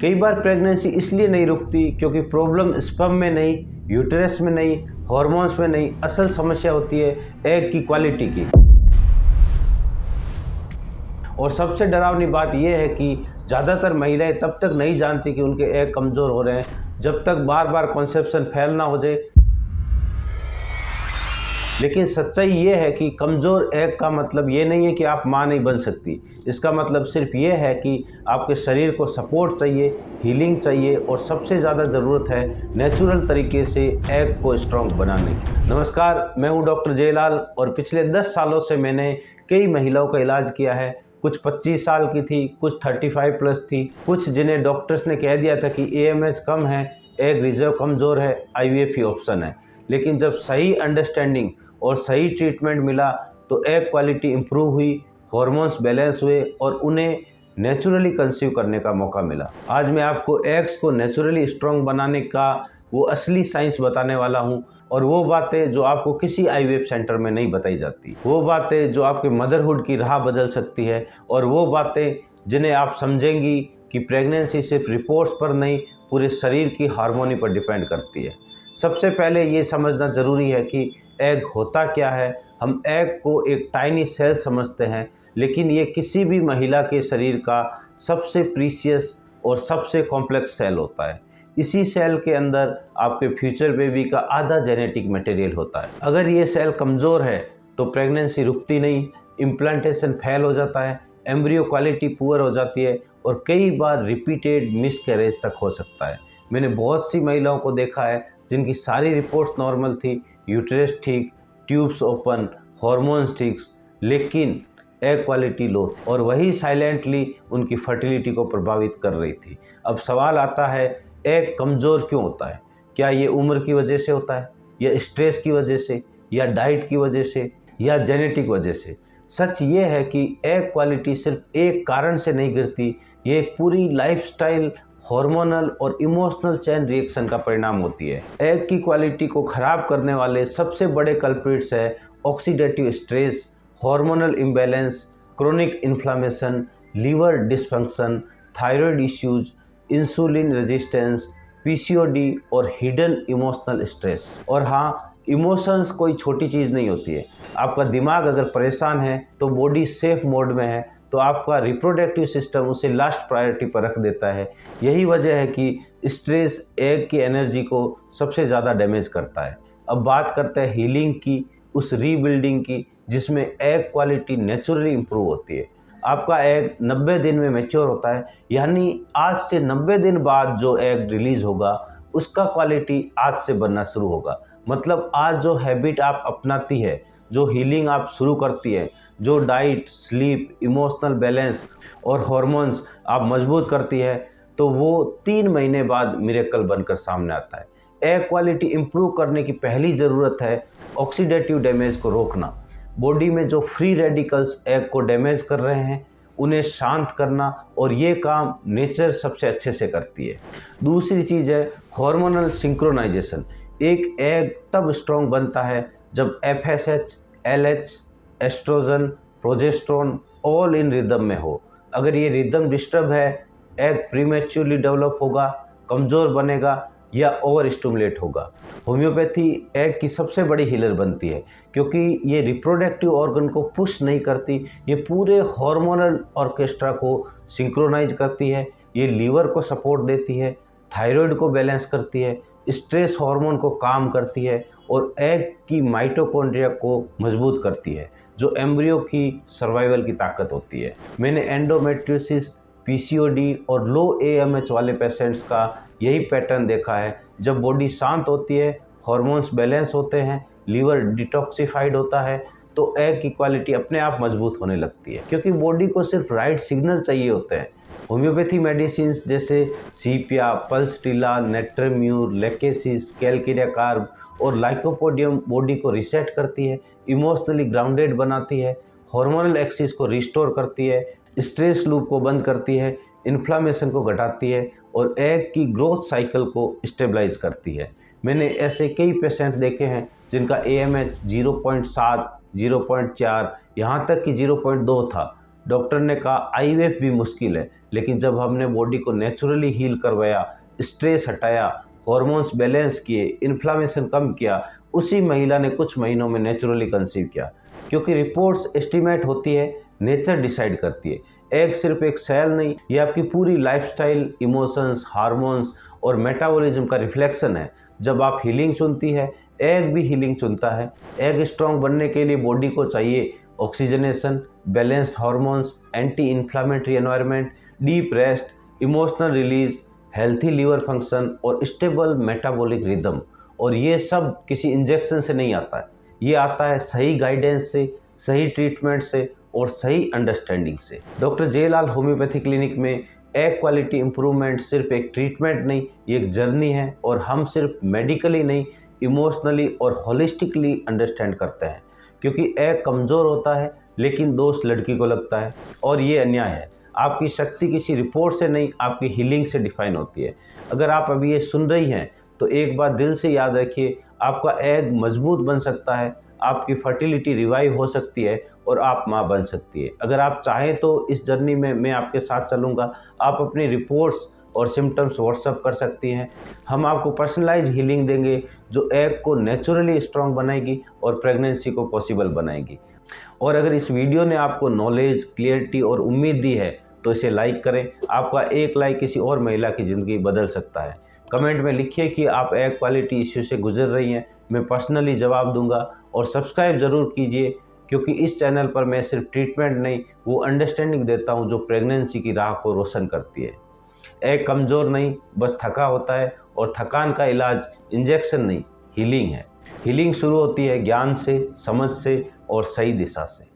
कई बार प्रेगनेंसी इसलिए नहीं रुकती क्योंकि प्रॉब्लम स्पर्म में नहीं, यूटेरस में नहीं, हॉर्मोन्स में नहीं, असल समस्या होती है एग की क्वालिटी की। और सबसे डरावनी बात यह है कि ज़्यादातर महिलाएं तब तक नहीं जानती कि उनके एग कमज़ोर हो रहे हैं जब तक बार बार कॉन्सेप्शन फेल ना हो जाए। लेकिन सच्चाई ये है कि कमज़ोर एग का मतलब ये नहीं है कि आप माँ नहीं बन सकती। इसका मतलब सिर्फ ये है कि आपके शरीर को सपोर्ट चाहिए, हीलिंग चाहिए और सबसे ज़्यादा ज़रूरत है नेचुरल तरीके से एग को स्ट्रॉन्ग बनाने की। नमस्कार, मैं हूँ डॉक्टर जयलाल और पिछले 10 सालों से मैंने कई महिलाओं का इलाज किया है। कुछ 25 साल की थी, कुछ 35 प्लस थी, कुछ जिन्हें डॉक्टर्स ने कह दिया था कि AMH कम है, एग रिजर्व कमज़ोर है, IVF ही ऑप्शन है। लेकिन जब सही अंडरस्टैंडिंग और सही ट्रीटमेंट मिला तो एग क्वालिटी इम्प्रूव हुई, हार्मोन्स बैलेंस हुए और उन्हें नेचुरली कंसीव करने का मौका मिला। आज मैं आपको एग्स को नेचुरली स्ट्रॉन्ग बनाने का वो असली साइंस बताने वाला हूँ और वो बातें जो आपको किसी IVF सेंटर में नहीं बताई जाती, वो बातें जो आपके मदरहुड की राह बदल सकती है और वो बातें जिन्हें आप समझेंगी कि प्रेगनेंसी सिर्फ रिपोर्ट्स पर नहीं, पूरे शरीर की हार्मोनी पर डिपेंड करती है। सबसे पहले ये समझना ज़रूरी है कि एग होता क्या है। हम एग को एक टाइनी सेल समझते हैं, लेकिन ये किसी भी महिला के शरीर का सबसे प्रीशियस और सबसे कॉम्प्लेक्स सेल होता है। इसी सेल के अंदर आपके फ्यूचर बेबी का आधा जेनेटिक मटेरियल होता है। अगर ये सेल कमज़ोर है तो प्रेगनेंसी रुकती नहीं, इम्प्लांटेशन फेल हो जाता है, एम्ब्रियो क्वालिटी पुअर हो जाती है और कई बार रिपीटेड मिसकैरेज तक हो सकता है। मैंने बहुत सी महिलाओं को देखा है जिनकी सारी रिपोर्ट्स नॉर्मल थी, यूटेरस ठीक, ट्यूब्स ओपन, हार्मोन्स ठीक, लेकिन एग क्वालिटी लो और वही साइलेंटली उनकी फर्टिलिटी को प्रभावित कर रही थी। अब सवाल आता है, एग कमज़ोर क्यों होता है? क्या ये उम्र की वजह से होता है, या स्ट्रेस की वजह से, या डाइट की वजह से, या जेनेटिक वजह से? सच ये है कि एग क्वालिटी सिर्फ एक कारण से नहीं गिरती, ये एक पूरी लाइफस्टाइल, हार्मोनल और इमोशनल चेन रिएक्शन का परिणाम होती है। एग की क्वालिटी को खराब करने वाले सबसे बड़े कल्प्रिट्स है oxidative stress, hormonal imbalance, chronic inflammation, liver dysfunction, thyroid issues, insulin resistance, PCOD और हिडन इमोशनल स्ट्रेस। और हाँ, इमोशंस कोई छोटी चीज़ नहीं होती है। आपका दिमाग अगर परेशान है तो बॉडी सेफ मोड में है तो आपका रिप्रोडक्टिव सिस्टम उसे लास्ट प्रायोरिटी पर रख देता है। यही वजह है कि स्ट्रेस एग की एनर्जी को सबसे ज़्यादा डैमेज करता है। अब बात करते हैं हीलिंग की, उस रीबिल्डिंग की जिसमें एग क्वालिटी नेचुरली इम्प्रूव होती है। आपका एग 90 दिन में मैच्योर होता है, यानी आज से 90 दिन बाद जो एग रिलीज होगा उसका क्वालिटी आज से बनना शुरू होगा। मतलब आज जो हैबिट आप अपनाती है, जो हीलिंग आप शुरू करती है, जो डाइट, स्लीप, इमोशनल बैलेंस और हार्मोन्स आप मजबूत करती है, तो वो 3 महीने बाद मिरेकल बनकर सामने आता है। एग क्वालिटी इम्प्रूव करने की पहली ज़रूरत है ऑक्सीडेटिव डैमेज को रोकना। बॉडी में जो फ्री रेडिकल्स एग को डैमेज कर रहे हैं उन्हें शांत करना, और ये काम नेचर सबसे अच्छे से करती है। दूसरी चीज़ है हार्मोनल सिंक्रोनाइजेशन। एक एग तब स्ट्रॉन्ग बनता है जब FSH, LH, oestrogen, progesterone all in rhythm में हो। अगर ये रिदम डिस्टर्ब है, एग प्रीमेच्योरली डेवलप होगा, कमज़ोर बनेगा या ओवर स्टिमुलेट होगा। होम्योपैथी एग की सबसे बड़ी हीलर बनती है क्योंकि ये रिप्रोडक्टिव ऑर्गन को पुश नहीं करती, ये पूरे हार्मोनल ऑर्केस्ट्रा को सिंक्रोनाइज करती है, ये लीवर को सपोर्ट देती है, थायराइड को बैलेंस करती है, स्ट्रेस हार्मोन को काम करती है और एग की माइटोकॉन्ड्रिया को मजबूत करती है, जो एम्ब्रियो की सर्वाइवल की ताकत होती है। मैंने एंडोमेट्रियोसिस, PCOD और लो AMH वाले पेशेंट्स का यही पैटर्न देखा है। जब बॉडी शांत होती है, हार्मोन्स बैलेंस होते हैं, लीवर डिटॉक्सिफाइड होता है, तो एग की क्वालिटी अपने आप मजबूत होने लगती है, क्योंकि बॉडी को सिर्फ राइट सिग्नल चाहिए होते हैं। होम्योपैथी मेडिसिन जैसे सीपिया, पल्सटिला, नेट्रेम्यूर, लेकेसिस, कैलकेरिया कार्ब और लाइकोपोडियम बॉडी को रीसेट करती है, इमोशनली ग्राउंडेड बनाती है, हार्मोनल एक्सिस को रिस्टोर करती है, स्ट्रेस लूप को बंद करती है, इन्फ्लामेशन को घटाती है और एग की ग्रोथ साइकिल को स्टेबलाइज करती है। मैंने ऐसे कई पेशेंट देखे हैं जिनका AMH 0.7, 0.4, यहाँ तक कि 0.2 था, डॉक्टर ने कहा IVF भी मुश्किल है, लेकिन जब हमने बॉडी को नेचुरली हील करवाया, स्ट्रेस हटाया, हॉर्मोन्स बैलेंस किए, इन्फ्लामेशन कम किया, उसी महिला ने कुछ महीनों में नेचुरली कंसीव किया। क्योंकि रिपोर्ट्स एस्टिमेट होती है, नेचर डिसाइड करती है। एग सिर्फ एक सेल नहीं, ये आपकी पूरी लाइफस्टाइल, इमोशंस, हार्मोन्स और मेटाबॉलिज्म का रिफ्लेक्शन है। जब आप हीलिंग चुनती है, एग भी हीलिंग चुनता है। एग स्ट्रॉन्ग बनने के लिए बॉडी को चाहिए oxygenation, balanced hormones, anti inflammatory environment, deep rest, emotional release, healthy liver function और स्टेबल मेटाबॉलिक रिदम। और ये सब किसी इंजेक्शन से नहीं आता है, ये आता है सही गाइडेंस से, सही ट्रीटमेंट से और सही अंडरस्टैंडिंग से। डॉक्टर जयलाल होम्योपैथी क्लिनिक में एग क्वालिटी इंप्रूवमेंट सिर्फ एक ट्रीटमेंट नहीं, ये एक जर्नी है। और हम सिर्फ मेडिकली नहीं, इमोशनली और होलिस्टिकली अंडरस्टैंड करते हैं। क्योंकि एग कमज़ोर होता है लेकिन दोष लड़की को लगता है, और ये अन्याय है। आपकी शक्ति किसी रिपोर्ट से नहीं, आपकी हीलिंग से डिफाइन होती है। अगर आप अभी ये सुन रही हैं तो एक बात दिल से याद रखिए, आपका एग मजबूत बन सकता है, आपकी फर्टिलिटी रिवाइव हो सकती है और आप माँ बन सकती है। अगर आप चाहें तो इस जर्नी में मैं आपके साथ चलूँगा। आप अपनी रिपोर्ट्स और सिम्टम्स व्हाट्सअप कर सकती हैं। हम आपको पर्सनलाइज हीलिंग देंगे जो एग को नेचुरली स्ट्रॉन्ग बनाएगी और प्रेगनेंसी को पॉसिबल बनाएगी। और अगर इस वीडियो ने आपको नॉलेज, क्लियरिटी और उम्मीद दी है तो इसे लाइक करें। आपका एक लाइक किसी और महिला की ज़िंदगी बदल सकता है। कमेंट में लिखिए कि आप एग क्वालिटी इश्यू से गुजर रही हैं, मैं पर्सनली जवाब दूंगा। और सब्सक्राइब ज़रूर कीजिए, क्योंकि इस चैनल पर मैं सिर्फ ट्रीटमेंट नहीं, वो अंडरस्टैंडिंग देता हूँ जो प्रेगनेंसी की राह को रोशन करती है। एग कमज़ोर नहीं, बस थका होता है, और थकान का इलाज इंजेक्शन नहीं, हीलिंग है। हीलिंग शुरू होती है ज्ञान से, समझ से और सही दिशा से।